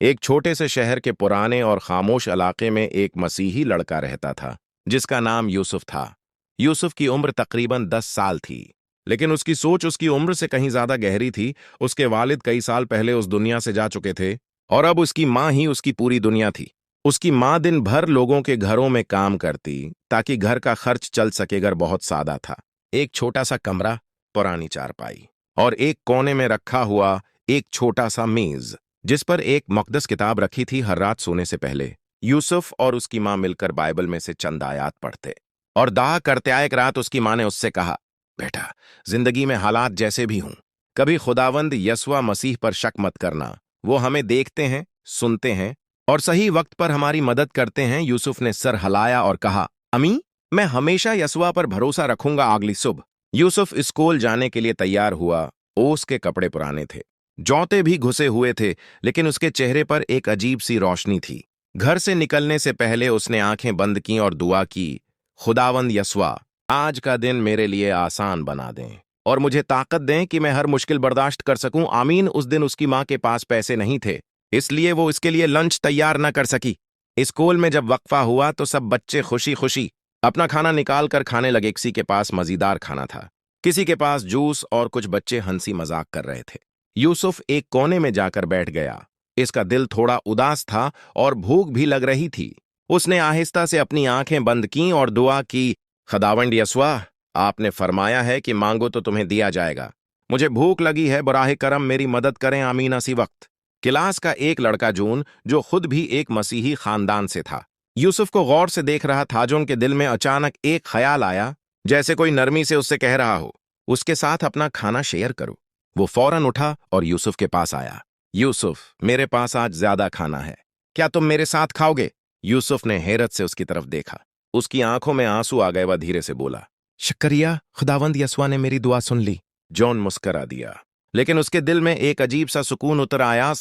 एक छोटे से शहर के पुराने और खामोश इलाके में एक मसीही लड़का रहता था जिसका नाम यूसुफ था। यूसुफ की उम्र तकरीबन 10 साल थी, लेकिन उसकी सोच उसकी उम्र से कहीं ज्यादा गहरी थी। उसके वालिद कई साल पहले उस दुनिया से जा चुके थे और अब उसकी माँ ही उसकी पूरी दुनिया थी। उसकी माँ दिन भर लोगों के घरों में काम करती ताकि घर का खर्च चल सके। घर बहुत सादा था। एक छोटा सा कमरा, पुरानी चारपाई और एक कोने में रखा हुआ एक छोटा सा मेज जिस पर एक मुक़द्दस किताब रखी थी। हर रात सोने से पहले यूसुफ और उसकी माँ मिलकर बाइबल में से चंद आयात पढ़ते और दुआ करते आए। एक रात उसकी माँ ने उससे कहा, बेटा, जिंदगी में हालात जैसे भी हों, कभी खुदावंद यस्वा मसीह पर शक मत करना। वो हमें देखते हैं, सुनते हैं और सही वक्त पर हमारी मदद करते हैं। यूसुफ ने सर हिलाया और कहा, अम्मी, मैं हमेशा यस्वा पर भरोसा रखूंगा। अगली सुबह यूसुफ स्कूल जाने के लिए तैयार हुआ। ओस के कपड़े पुराने थे, जौते भी घुसे हुए थे, लेकिन उसके चेहरे पर एक अजीब सी रोशनी थी। घर से निकलने से पहले उसने आंखें बंद की और दुआ की, खुदावंद यस्वा, आज का दिन मेरे लिए आसान बना दें और मुझे ताकत दें कि मैं हर मुश्किल बर्दाश्त कर सकूं। आमीन। उस दिन उसकी माँ के पास पैसे नहीं थे, इसलिए वो इसके लिए लंच तैयार न कर सकी। स्कूल में जब वक्फा हुआ तो सब बच्चे खुशी खुशी अपना खाना निकाल कर खाने लगे। किसी के पास मज़ेदार खाना था, किसी के पास जूस और कुछ बच्चे हंसी मजाक कर रहे थे। यूसुफ एक कोने में जाकर बैठ गया। इसका दिल थोड़ा उदास था और भूख भी लग रही थी। उसने आहिस्ता से अपनी आंखें बंद कीं और दुआ की, खुदावंद यस्वा, आपने फरमाया है कि मांगो तो तुम्हें दिया जाएगा। मुझे भूख लगी है, बराह करम मेरी मदद करें। आमीन। इसी वक्त क्लास का एक लड़का जून, जो खुद भी एक मसीही खानदान से था, यूसुफ को गौर से देख रहा था। जून के दिल में अचानक एक ख्याल आया, जैसे कोई नरमी से उससे कह रहा हो, उसके साथ अपना खाना शेयर करो। वो फौरन उठा और यूसुफ के पास आया। यूसुफ, मेरे पास आज ज्यादा खाना है, क्या तुम मेरे साथ खाओगे? यूसुफ ने हैरत से उसकी तरफ देखा। उसकी आंखों में आंसू आ गए। वह धीरे से बोला, शुक्रिया, खुदावंद यस्वा ने मेरी दुआ सुन ली। जॉन मुस्करा दिया, लेकिन उसके दिल में एक अजीब सा सुकून उतर आया।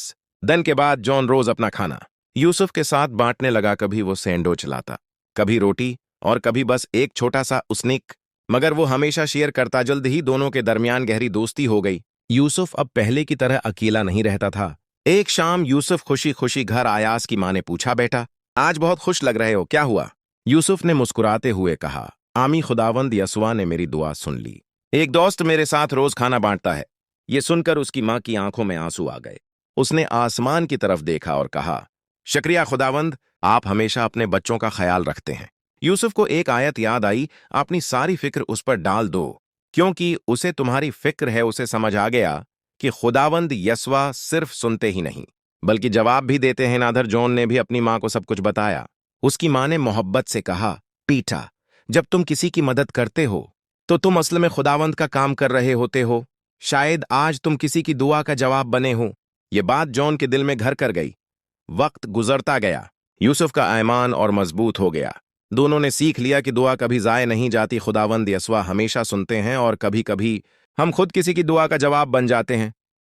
दिन के बाद जॉन रोज अपना खाना यूसुफ के साथ बांटने लगा। कभी वो सैंडविच लाता, कभी रोटी और कभी बस एक छोटा सा उसनिक, मगर वो हमेशा शेयर करता। जल्द ही दोनों के दरमियान गहरी दोस्ती हो गई। यूसुफ अब पहले की तरह अकेला नहीं रहता था। एक शाम यूसुफ खुशी खुशी घर आया। उसकी माँ ने पूछा, बेटा, आज बहुत खुश लग रहे हो, क्या हुआ? यूसुफ ने मुस्कुराते हुए कहा, आमी, खुदावंद यस्वा ने मेरी दुआ सुन ली। एक दोस्त मेरे साथ रोज खाना बांटता है। ये सुनकर उसकी माँ की आंखों में आंसू आ गए। उसने आसमान की तरफ देखा और कहा, शुक्रिया खुदावंद, आप हमेशा अपने बच्चों का ख्याल रखते हैं। यूसुफ को एक आयत याद आई, अपनी सारी फिक्र उस पर डाल दो, क्योंकि उसे तुम्हारी फिक्र है। उसे समझ आ गया कि खुदावंद यस्वा सिर्फ सुनते ही नहीं बल्कि जवाब भी देते हैं। नादर जॉन ने भी अपनी माँ को सब कुछ बताया। उसकी माँ ने मोहब्बत से कहा, पीटा, जब तुम किसी की मदद करते हो तो तुम असल में खुदावंद का काम कर रहे होते हो। शायद आज तुम किसी की दुआ का जवाब बने हो। ये बात जॉन के दिल में घर कर गई। वक्त गुजरता गया, यूसुफ का ईमान और मजबूत हो गया। दोनों ने सीख लिया कि दुआ कभी जाए नहीं जाती। खुदावंद यस्वा हमेशा सुनते हैं और कभी कभी हम खुद किसी की दुआ का जवाब बन जाते हैं।